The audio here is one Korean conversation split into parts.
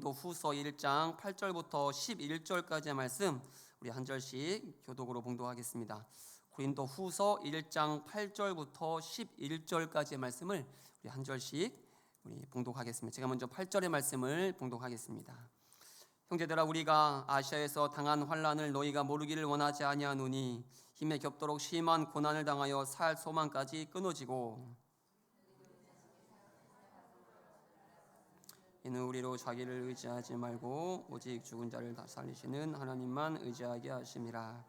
고린도 후서 1장 8절부터 11절까지의 말씀 우리 한 절씩 교독으로 봉독하겠습니다. 고린도 후서 1장 8절부터 11절까지의 말씀을 우리 한 절씩 우리 봉독하겠습니다. 제가 먼저 8절의 말씀을 봉독하겠습니다. 형제들아, 우리가 아시아에서 당한 환난을 너희가 모르기를 원하지 아니하노니 힘에 겹도록 심한 고난을 당하여 살 소망까지 끊어지고 이는 우리로 자기를 의지하지 말고 오직 죽은 자를 살리시는 하나님만 의지하게 하심이라.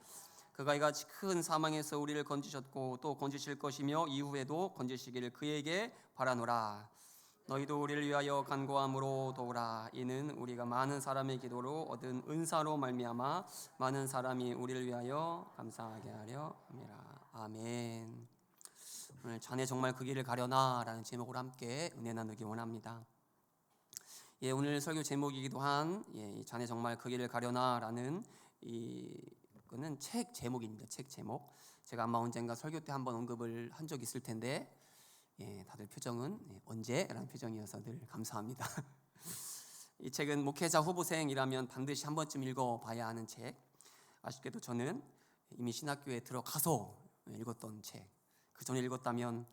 그가 이같이 큰 사망에서 우리를 건지셨고 또 건지실 것이며 이후에도 건지시기를 그에게 바라노라. 너희도 우리를 위하여 간구함으로 도우라. 이는 우리가 많은 사람의 기도로 얻은 은사로 말미암아 많은 사람이 우리를 위하여 감사하게 하려 함이라. 아멘. 오늘 자네 정말 그 길을 가려나 라는 제목으로 함께 은혜 나누기 원합니다. 오늘 설교 제목이기도 한 자네 정말 그 길을 가려나 라는 이거는 책 제목입니다. 책 제목. 제가 아마 언젠가 설교 때 한번 언급을 한 적이 있을 텐데 다들 표정은 언제? 라는 표정이어서 늘 감사합니다. 이 책은 목회자 후보생이라면 반드시 한 번쯤 읽어봐야 하는 책. 아쉽게도 저는 이미 신학교에 들어가서 읽었던 책. 그 전에 읽었다면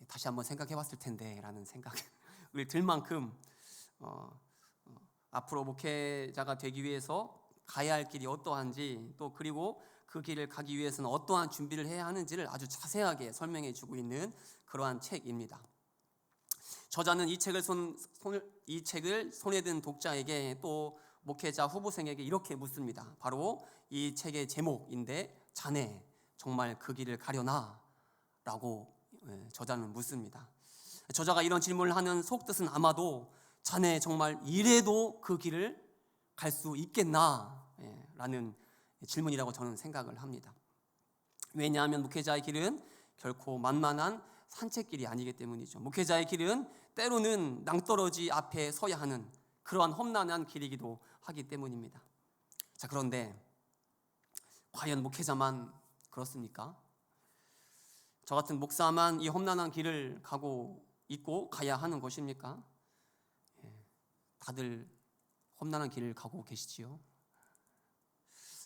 다시 한번 생각해봤을 텐데 라는 생각을 들 만큼 앞으로 목회자가 되기 위해서 가야 할 길이 어떠한지, 또 그리고 그 길을 가기 위해서는 어떠한 준비를 해야 하는지를 아주 자세하게 설명해 주고 있는 그러한 책입니다. 저자는 이 책을 손에 든 독자에게 또 목회자 후보생에게 이렇게 묻습니다. 바로 이 책의 제목인데, 자네 정말 그 길을 가려나? 라고 저자는 묻습니다. 저자가 이런 질문을 하는 속뜻은 아마도 자네 정말 이래도 그 길을 갈 수 있겠나? 라는 질문이라고 저는 생각을 합니다. 왜냐하면 목회자의 길은 결코 만만한 산책길이 아니기 때문이죠. 목회자의 길은 때로는 낭떠러지 앞에 서야 하는 그러한 험난한 길이기도 하기 때문입니다. 자, 그런데 과연 목회자만 그렇습니까? 저 같은 목사만 이 험난한 길을 가고 있고 가야 하는 것입니까? 다들 험난한 길을 가고 계시지요?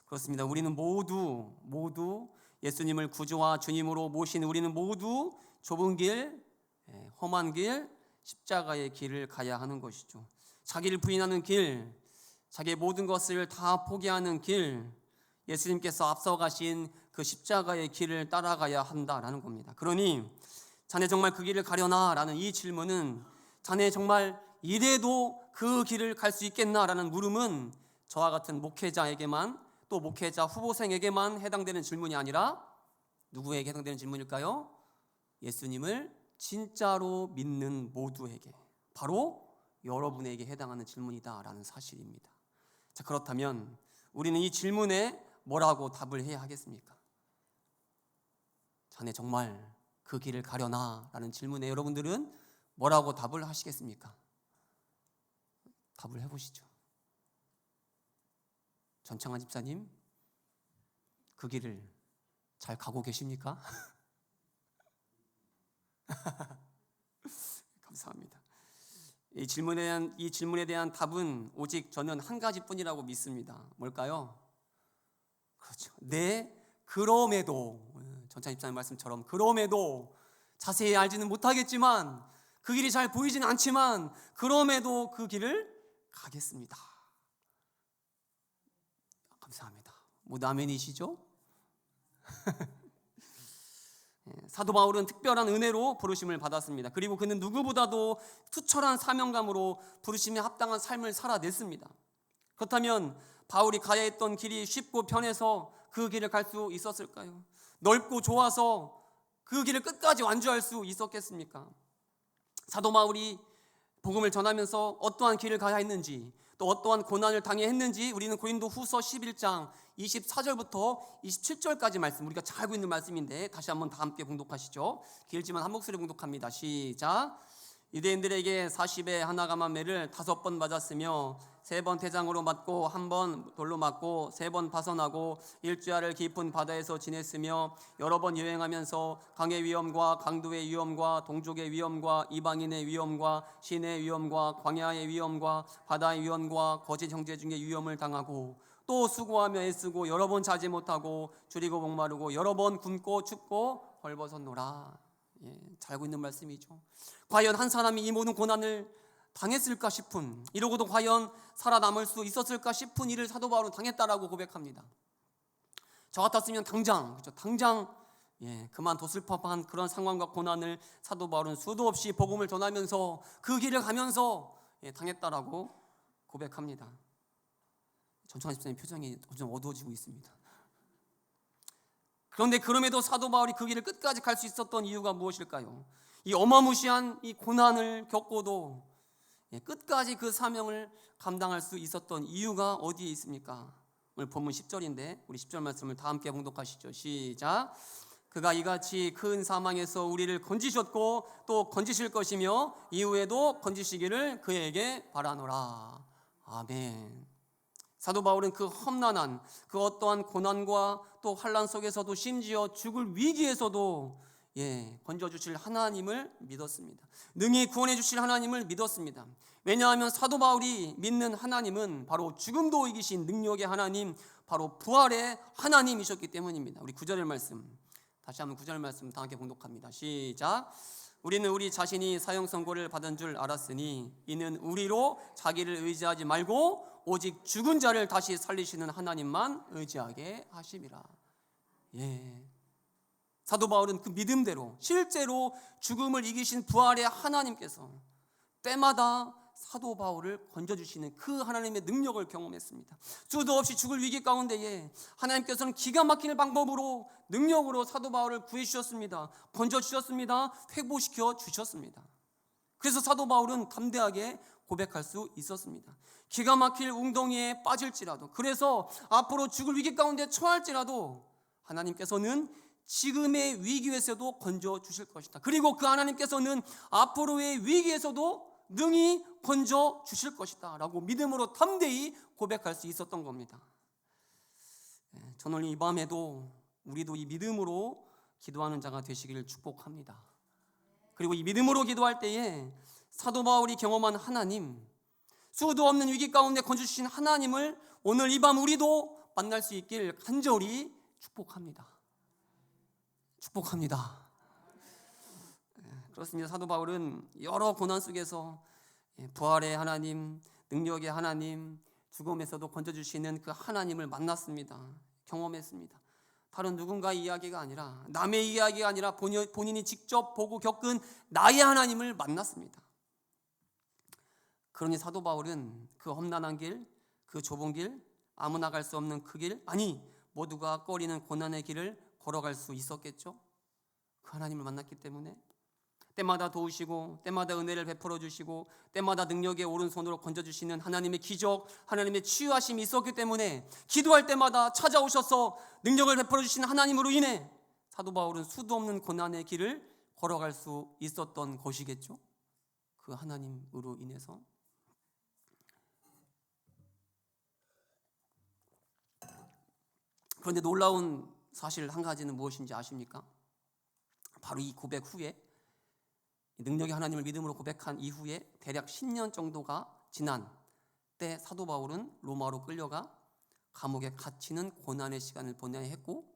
그렇습니다. 우리는 모두 예수님을 구주와 주님으로 모신 우리는 모두 좁은 길, 험한 길, 십자가의 길을 가야 하는 것이죠. 자기를 부인하는 길, 자기의 모든 것을 다 포기하는 길, 예수님께서 앞서가신 그 십자가의 길을 따라가야 한다라는 겁니다. 그러니 자네 정말 그 길을 가려나? 라는 이 질문은 자네 정말 이래도 그 길을 갈 수 있겠나라는 물음은 저와 같은 목회자에게만, 또 목회자 후보생에게만 해당되는 질문이 아니라 누구에게 해당되는 질문일까요? 예수님을 진짜로 믿는 모두에게, 바로 여러분에게 해당하는 질문이다라는 사실입니다. 자, 그렇다면 우리는 이 질문에 뭐라고 답을 해야 하겠습니까? 자네 정말 그 길을 가려나? 라는 질문에 여러분들은 뭐라고 답을 하시겠습니까? 답을 해보시죠. 전창환 집사님, 그 길을 잘 가고 계십니까? 감사합니다. 이 질문에 대한 답은 오직 저는 한 가지뿐이라고 믿습니다. 뭘까요? 그렇죠. 네, 그럼에도, 전창환 집사님 말씀처럼 그럼에도 자세히 알지는 못하겠지만, 그 길이 잘 보이지는 않지만 그럼에도 그 길을 가겠습니다. 감사합니다. 모두 아멘이시죠? 사도 바울은 특별한 은혜로 부르심을 받았습니다. 그리고 그는 누구보다도 투철한 사명감으로 부르심에 합당한 삶을 살아냈습니다. 그렇다면 바울이 가야 했던 길이 쉽고 편해서 그 길을 갈 수 있었을까요? 넓고 좋아서 그 길을 끝까지 완주할 수 있었겠습니까? 사도 바울이 복음을 전하면서 어떠한 길을 가야 했는지, 또 어떠한 고난을 당해야 했는지 우리는 고린도 후서 11장 24절부터 27절까지 말씀, 우리가 잘 알고 있는 말씀인데 다시 한번 다 함께 봉독하시죠. 길지만 한 목소리 봉독합니다. 시작. 유대인들에게 40에 하나 감한 매를 5번 맞았으며 3번 태장으로 맞고 1번 돌로 맞고 3번 파선하고 일주야를 깊은 바다에서 지냈으며 여러 번 여행하면서 강의 위험과 강도의 위험과 동족의 위험과 이방인의 위험과 신의 위험과 광야의 위험과 바다의 위험과 거짓 형제 중에 위험을 당하고 또 수고하며 애쓰고 여러 번 자지 못하고 줄이고 목마르고 여러 번 굶고 춥고 벌벗었노라. 잘 알고 있는 말씀이죠. 과연 한 사람이 이 모든 고난을 당했을까 싶은, 이러고도 과연 살아남을 수 있었을까 싶은 일을 사도 바울은 당했다라고 고백합니다. 저 같았으면 당장 그만뒀을 법한 그런 상황과 고난을 사도 바울은 수도 없이 복음을 전하면서 그 길을 가면서 당했다라고 고백합니다. 전청환 집사님 표정이 점점 어두워지고 있습니다. 그런데 그럼에도 사도 바울이 그 길을 끝까지 갈 수 있었던 이유가 무엇일까요? 이 어마무시한 이 고난을 겪고도 끝까지 그 사명을 감당할 수 있었던 이유가 어디에 있습니까? 오늘 본문 10절인데 우리 10절 말씀을 다 함께 봉독하시죠. 시작. 그가 이같이 큰 사망에서 우리를 건지셨고 또 건지실 것이며 이후에도 건지시기를 그에게 바라노라. 아멘. 사도 바울은 그 험난한 그 어떠한 고난과 또 환난 속에서도 심지어 죽을 위기에서도 건져주실 하나님을 믿었습니다. 능히 구원해 주실 하나님을 믿었습니다. 왜냐하면 사도 바울이 믿는 하나님은 바로 죽음도 이기신 능력의 하나님, 바로 부활의 하나님이셨기 때문입니다. 우리 9절의 말씀 다시 한번 9절 말씀 다 함께 봉독합니다. 시작. 우리는 우리 자신이 사형 선고를 받은 줄 알았으니 이는 우리로 자기를 의지하지 말고 오직 죽은 자를 다시 살리시는 하나님만 의지하게 하심이라. 사도 바울은 그 믿음대로 실제로 죽음을 이기신 부활의 하나님께서 때마다 사도 바울을 건져주시는 그 하나님의 능력을 경험했습니다. 수도 없이 죽을 위기 가운데에 하나님께서는 기가 막히는 방법으로 능력으로 사도 바울을 구해주셨습니다. 건져주셨습니다. 회복시켜 주셨습니다. 그래서 사도 바울은 담대하게 고백할 수 있었습니다. 기가 막힐 웅덩이에 빠질지라도, 그래서 앞으로 죽을 위기 가운데 처할지라도 하나님께서는 지금의 위기에서도 건져주실 것이다. 그리고 그 하나님께서는 앞으로의 위기에서도 능히 건져주실 것이다 라고 믿음으로 담대히 고백할 수 있었던 겁니다. 저는 이 밤에도 우리도 이 믿음으로 기도하는 자가 되시기를 축복합니다. 그리고 이 믿음으로 기도할 때에 사도 바울이 경험한 하나님, 수도 없는 위기 가운데 건져주신 하나님을 오늘 이 밤 우리도 만날 수 있길 간절히 축복합니다. 축복합니다. 그렇습니다. 사도 바울은 여러 고난 속에서 부활의 하나님, 능력의 하나님, 죽음에서도 건져주시는 그 하나님을 만났습니다. 경험했습니다. 다른 누군가의 이야기가 아니라, 남의 이야기가 아니라 본인이 직접 보고 겪은 나의 하나님을 만났습니다. 그러니 사도 바울은 그 험난한 길, 그 좁은 길, 아무나 갈 수 없는 그 길, 아니 모두가 꺼리는 고난의 길을 걸어갈 수 있었겠죠. 그 하나님을 만났기 때문에 때마다 도우시고 때마다 은혜를 베풀어 주시고 때마다 능력의 오른손으로 건져주시는 하나님의 기적, 하나님의 치유하심이 있었기 때문에 기도할 때마다 찾아오셔서 능력을 베풀어 주시는 하나님으로 인해 사도 바울은 수도 없는 고난의 길을 걸어갈 수 있었던 것이겠죠. 그 하나님으로 인해서. 그런데 놀라운 사실 한 가지는 무엇인지 아십니까? 바로 이 고백 후에, 능력의 하나님을 믿음으로 고백한 이후에 대략 10년 정도가 지난 때 사도 바울은 로마로 끌려가 감옥에 갇히는 고난의 시간을 보내야 했고,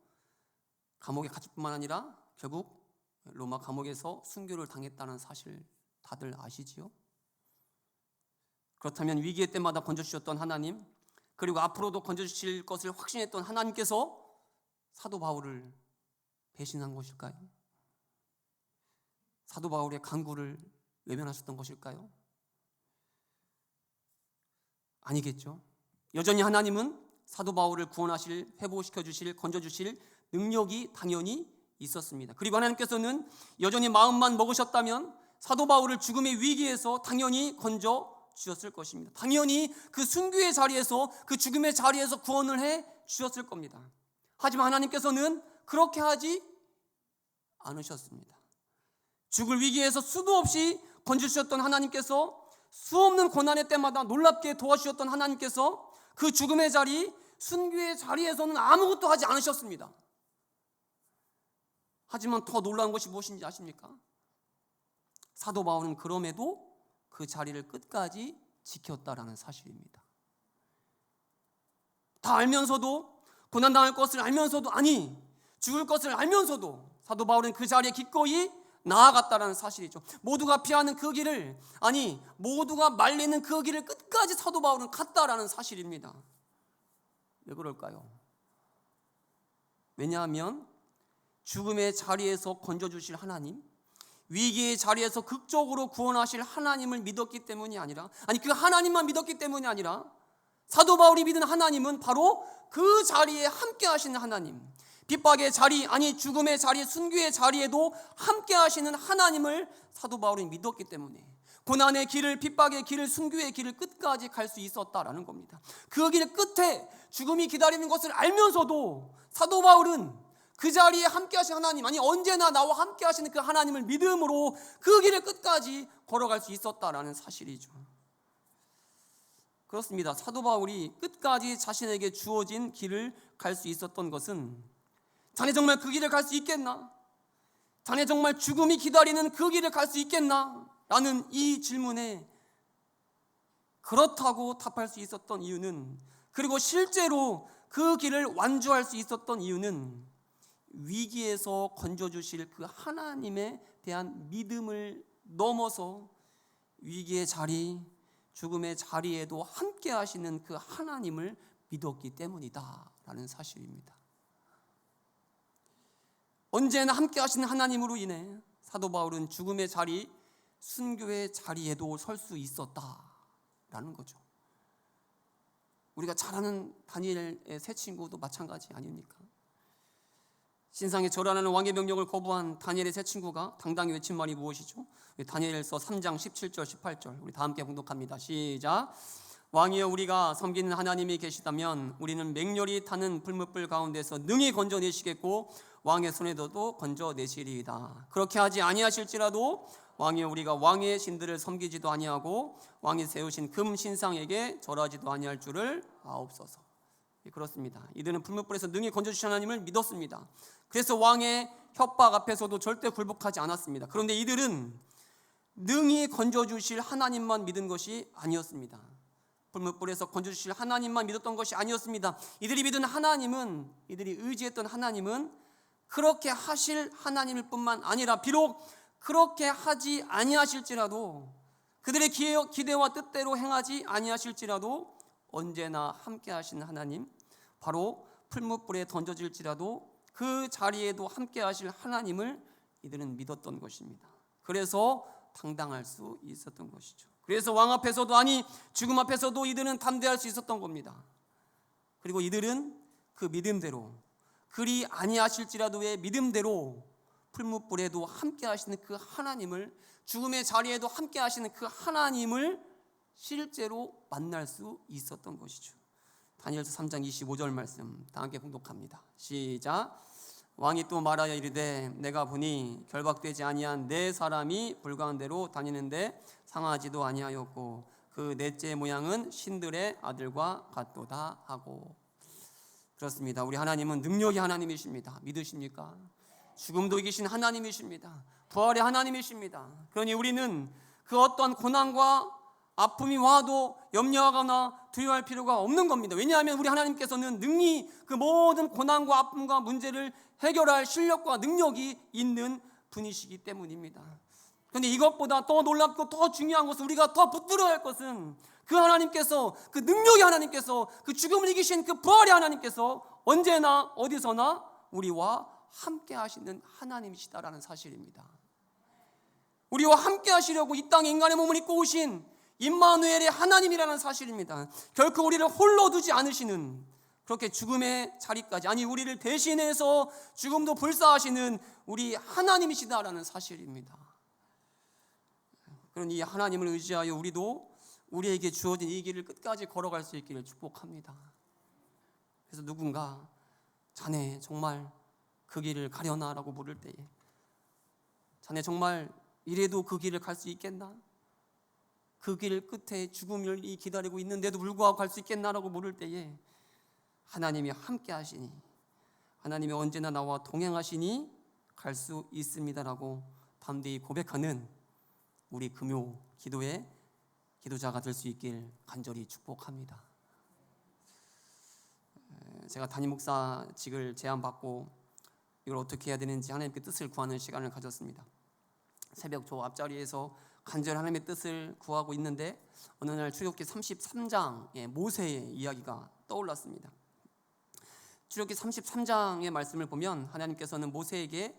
감옥에 갇힐 뿐만 아니라 결국 로마 감옥에서 순교를 당했다는 사실 다들 아시지요? 그렇다면 위기의 때마다 건져주셨던 하나님, 그리고 앞으로도 건져주실 것을 확신했던 하나님께서 사도 바울을 배신한 것일까요? 사도 바울의 간구를 외면하셨던 것일까요? 아니겠죠. 여전히 하나님은 사도 바울을 구원하실, 회복시켜 주실, 건져 주실 능력이 당연히 있었습니다. 그리고 하나님께서는 여전히 마음만 먹으셨다면 사도 바울을 죽음의 위기에서 당연히 건져 주셨을 것입니다. 당연히 그 순교의 자리에서, 그 죽음의 자리에서 구원을 해 주셨을 겁니다. 하지만 하나님께서는 그렇게 하지 않으셨습니다. 죽을 위기에서 수도 없이 건지셨던 하나님께서, 수없는 고난의 때마다 놀랍게 도와주셨던 하나님께서 그 죽음의 자리, 순교의 자리에서는 아무것도 하지 않으셨습니다. 하지만 더 놀라운 것이 무엇인지 아십니까? 사도 바울은 그럼에도 그 자리를 끝까지 지켰다라는 사실입니다. 다 알면서도, 고난당할 것을 알면서도, 아니 죽을 것을 알면서도 사도 바울은 그 자리에 기꺼이 나아갔다라는 사실이죠. 모두가 피하는 그 길을, 아니 모두가 말리는 그 길을 끝까지 사도 바울은 갔다라는 사실입니다. 왜 그럴까요? 왜냐하면 죽음의 자리에서 건져주실 하나님, 위기의 자리에서 극적으로 구원하실 하나님을 믿었기 때문이 아니라, 아니 그 하나님만 믿었기 때문이 아니라 사도 바울이 믿은 하나님은 바로 그 자리에 함께 하시는 하나님, 핍박의 자리, 아니 죽음의 자리, 순교의 자리에도 함께 하시는 하나님을 사도 바울이 믿었기 때문에 고난의 길을, 핍박의 길을, 순교의 길을 끝까지 갈 수 있었다라는 겁니다. 그 길 끝에 죽음이 기다리는 것을 알면서도 사도 바울은 그 자리에 함께 하신 하나님, 아니 언제나 나와 함께 하시는 그 하나님을 믿음으로 그 길을 끝까지 걸어갈 수 있었다라는 사실이죠. 그렇습니다. 사도 바울이 끝까지 자신에게 주어진 길을 갈 수 있었던 것은, 자네 정말 그 길을 갈 수 있겠나? 자네 정말 죽음이 기다리는 그 길을 갈 수 있겠나? 라는 이 질문에 그렇다고 답할 수 있었던 이유는, 그리고 실제로 그 길을 완주할 수 있었던 이유는 위기에서 건져주실 그 하나님에 대한 믿음을 넘어서 위기의 자리, 죽음의 자리에도 함께 하시는 그 하나님을 믿었기 때문이다 라는 사실입니다. 언제나 함께 하시는 하나님으로 인해 사도 바울은 죽음의 자리, 순교의 자리에도 설 수 있었다라는 거죠. 우리가 잘 아는 다니엘의 세 친구도 마찬가지 아닙니까? 신상에 절하는 왕의 명령을 거부한 다니엘의 세 친구가 당당히 외친 말이 무엇이죠? 다니엘서 3장 17절 18절 우리 다 함께 봉독합니다. 시작. 왕이여, 우리가 섬기는 하나님이 계시다면 우리는 맹렬히 타는 풀무불 가운데서 능히 건져내시겠고 왕의 손에서도 건져내시리이다. 그렇게 하지 아니하실지라도 왕이여, 우리가 왕의 신들을 섬기지도 아니하고 왕이 세우신 금 신상에게 절하지도 아니할 줄을 아옵소서. 그렇습니다. 이들은 풀무불에서 능히 건져주신 하나님을 믿었습니다. 그래서 왕의 협박 앞에서도 절대 굴복하지 않았습니다. 그런데 이들은 능히 건져주실 하나님만 믿은 것이 아니었습니다. 풀무불에서 건져주실 하나님만 믿었던 것이 아니었습니다. 이들이 믿은 하나님은, 이들이 의지했던 하나님은 그렇게 하실 하나님일 뿐만 아니라, 비록 그렇게 하지 아니하실지라도, 그들의 기대와 뜻대로 행하지 아니하실지라도 언제나 함께 하시는 하나님, 바로 풀무불에 던져질지라도 그 자리에도 함께 하실 하나님을 이들은 믿었던 것입니다. 그래서 당당할 수 있었던 것이죠. 그래서 왕 앞에서도, 아니 죽음 앞에서도 이들은 담대할 수 있었던 겁니다. 그리고 이들은 그 믿음대로, 그리 아니하실지라도의 믿음대로 풀무불에도 함께 하시는 그 하나님을, 죽음의 자리에도 함께 하시는 그 하나님을 실제로 만날 수 있었던 것이죠. 다니엘서 3장 25절 말씀 다 함께 봉독합니다. 시작. 왕이 또 말하여 이르되 내가 보니 결박되지 아니한 네 사람이 불가운데로 다니는데 상하지도 아니하였고 그 넷째 모양은 신들의 아들과 같도다 하고. 그렇습니다. 우리 하나님은 능력의 하나님이십니다. 믿으십니까? 죽음도 이기신 하나님이십니다. 부활의 하나님이십니다. 그러니 우리는 그 어떤 고난과 아픔이 와도 염려하거나 두려워할 필요가 없는 겁니다. 왜냐하면 우리 하나님께서는 능히 그 모든 고난과 아픔과 문제를 해결할 실력과 능력이 있는 분이시기 때문입니다. 그런데 이것보다 더 놀랍고 더 중요한 것은, 우리가 더 붙들어야 할 것은, 그 하나님께서, 그 능력의 하나님께서, 그 죽음을 이기신 그 부활의 하나님께서 언제나 어디서나 우리와 함께 하시는 하나님이시다라는 사실입니다. 우리와 함께 하시려고 이 땅에 인간의 몸을 입고 오신 임마누엘의 하나님이라는 사실입니다. 결코 우리를 홀로 두지 않으시는, 그렇게 죽음의 자리까지, 아니 우리를 대신해서 죽음도 불사하시는 우리 하나님이시다라는 사실입니다. 그런 이 하나님을 의지하여 우리도 우리에게 주어진 이 길을 끝까지 걸어갈 수 있기를 축복합니다. 그래서 누군가 자네 정말 그 길을 가려나? 라고 물을 때에, 자네 정말 이래도 그 길을 갈 수 있겠나? 그 길 끝에 죽음이 기다리고 있는데도 불구하고 갈 수 있겠나라고 물을 때에 하나님이 함께 하시니, 하나님이 언제나 나와 동행하시니 갈 수 있습니다라고 담대히 고백하는 우리 금요 기도의 기도자가 될 수 있길 간절히 축복합니다. 제가 담임 목사직을 제안받고 이걸 어떻게 해야 되는지 하나님께 뜻을 구하는 시간을 가졌습니다. 새벽 저 앞자리에서 간절히 하나님의 뜻을 구하고 있는데 어느 날 출애굽기 33장의 모세의 이야기가 떠올랐습니다. 출애굽기 33장의 말씀을 보면 하나님께서는 모세에게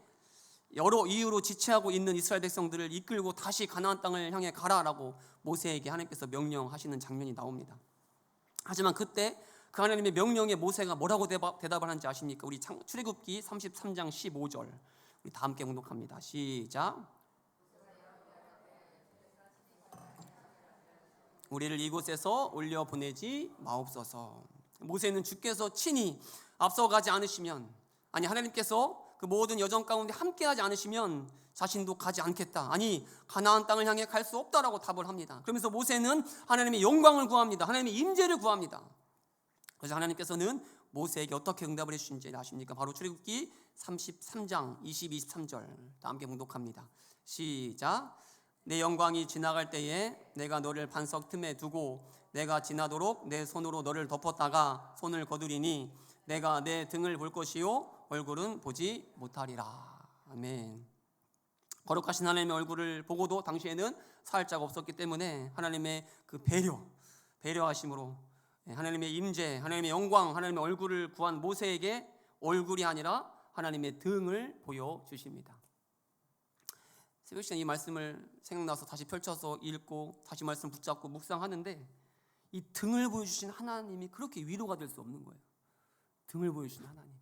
여러 이유로 지체하고 있는 이스라엘 백성들을 이끌고 다시 가나안 땅을 향해 가라라고 모세에게 하나님께서 명령하시는 장면이 나옵니다. 하지만 그때 그 하나님의 명령에 모세가 뭐라고 대답을 하는지 아십니까? 우리 출애굽기 33장 15절 우리 다 함께 공독합니다. 시작. 우리를 이곳에서 올려 보내지 마옵소서. 모세는 주께서 친히 앞서가지 않으시면, 아니 하나님께서 그 모든 여정 가운데 함께하지 않으시면 자신도 가지 않겠다, 아니 가나안 땅을 향해 갈 수 없다라고 답을 합니다. 그러면서 모세는 하나님의 영광을 구합니다. 하나님의 임재를 구합니다. 그래서 하나님께서는 모세에게 어떻게 응답을 해주신지 아십니까? 바로 출애굽기 33장 20, 23절 다 함께 봉독합니다. 시작. 내 영광이 지나갈 때에 내가 너를 반석 틈에 두고 내가 지나도록 내 손으로 너를 덮었다가 손을 거두리니 내가 내 등을 볼 것이요 얼굴은 보지 못하리라. 아멘. 거룩하신 하나님의 얼굴을 보고도 당시에는 살짝 없었기 때문에 하나님의 그 배려하심으로 하나님의 임재, 하나님의 영광, 하나님의 얼굴을 구한 모세에게 얼굴이 아니라 하나님의 등을 보여주십니다. 새벽 시간 이 말씀을 생각나서 다시 펼쳐서 읽고 다시 말씀 붙잡고 묵상하는데 이 등을 보여주신 하나님이 그렇게 위로가 될 수 없는 거예요. 등을 보여주신 하나님,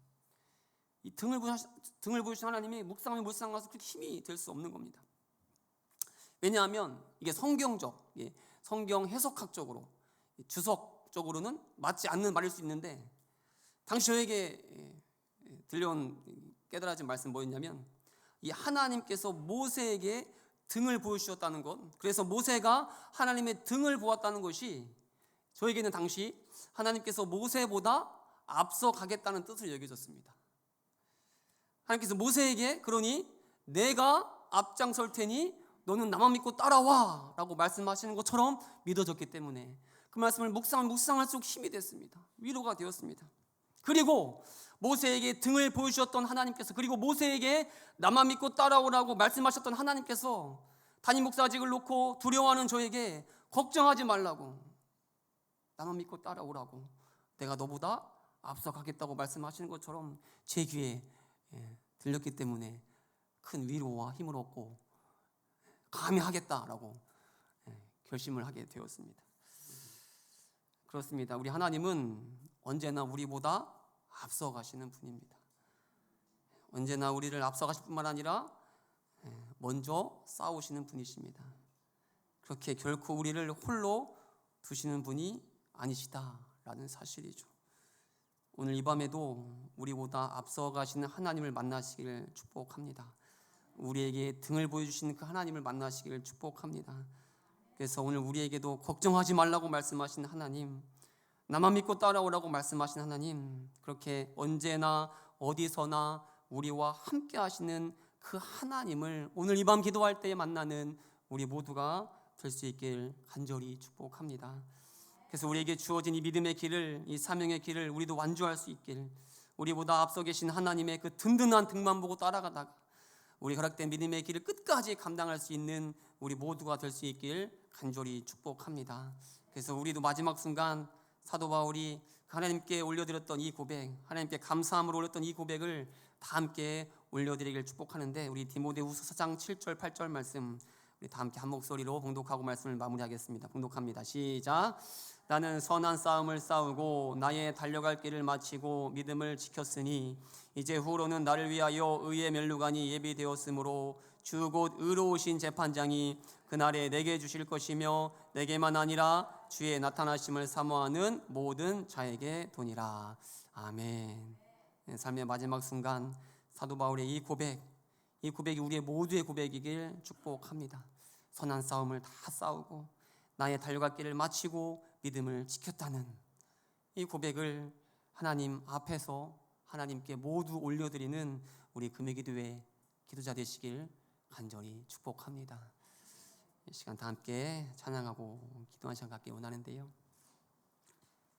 이 등을 보여주신 하나님이 묵상하면서 그렇게 힘이 될 수 없는 겁니다. 왜냐하면 이게 성경적, 성경 해석학적으로, 주석적으로는 맞지 않는 말일 수 있는데 당시 저에게 들려온 깨달아진 말씀 뭐였냐면, 이 하나님께서 모세에게 등을 보여주셨다는 것, 그래서 모세가 하나님의 등을 보았다는 것이 저에게는 당시 하나님께서 모세보다 앞서 가겠다는 뜻을 여겨졌습니다. 하나님께서 모세에게 그러니 내가 앞장설 테니 너는 나만 믿고 따라와 라고 말씀하시는 것처럼 믿어졌기 때문에 그 말씀을 묵상할수록 힘이 됐습니다. 위로가 되었습니다. 그리고 모세에게 등을 보여주셨던 하나님께서, 그리고 모세에게 나만 믿고 따라오라고 말씀하셨던 하나님께서 담임 목사직을 놓고 두려워하는 저에게 걱정하지 말라고, 나만 믿고 따라오라고, 내가 너보다 앞서가겠다고 말씀하시는 것처럼 제 귀에 들렸기 때문에 큰 위로와 힘을 얻고 감히 하겠다라고 결심을 하게 되었습니다. 그렇습니다. 우리 하나님은 언제나 우리보다 앞서가시는 분입니다. 언제나 우리를 앞서가실 뿐만 아니라 먼저 싸우시는 분이십니다. 그렇게 결코 우리를 홀로 두시는 분이 아니시다라는 사실이죠. 오늘 이 밤에도 우리보다 앞서가시는 하나님을 만나시기를 축복합니다. 우리에게 등을 보여주시는 그 하나님을 만나시기를 축복합니다. 그래서 오늘 우리에게도 걱정하지 말라고 말씀하신 하나님, 나만 믿고 따라오라고 말씀하신 하나님, 그렇게 언제나 어디서나 우리와 함께 하시는 그 하나님을 오늘 이 밤 기도할 때에 만나는 우리 모두가 될 수 있길 간절히 축복합니다. 그래서 우리에게 주어진 이 믿음의 길을, 이 사명의 길을 우리도 완주할 수 있길, 우리보다 앞서 계신 하나님의 그 든든한 등만 보고 따라가다가 우리 허락된 믿음의 길을 끝까지 감당할 수 있는 우리 모두가 될 수 있길 간절히 축복합니다. 그래서 우리도 마지막 순간 사도 바울이 하나님께 올려드렸던 이 고백, 하나님께 감사함으로 올렸던 이 고백을 다 함께 올려드리길 축복하는데, 우리 디모데후서 4장 7절 8절 말씀 우리 다 함께 한 목소리로 봉독하고 말씀을 마무리하겠습니다. 봉독합니다. 시작. 나는 선한 싸움을 싸우고 나의 달려갈 길을 마치고 믿음을 지켰으니 이제 후로는 나를 위하여 의의 면류관이 예비되었으므로 주 곧 의로우신 재판장이 그날에 내게 주실 것이며 내게만 아니라 주의 나타나심을 사모하는 모든 자에게 도니라. 아멘. 삶의 마지막 순간 사도 바울의 이 고백, 이 고백이 우리의 모두의 고백이길 축복합니다. 선한 싸움을 다 싸우고 나의 달려갈 길을 마치고 믿음을 지켰다는 이 고백을 하나님 앞에서 하나님께 모두 올려드리는 우리 금요기도회 기도자 되시길 간절히 축복합니다. 이 시간 다 함께 찬양하고 기도하는 시간 갖기 원하는데요.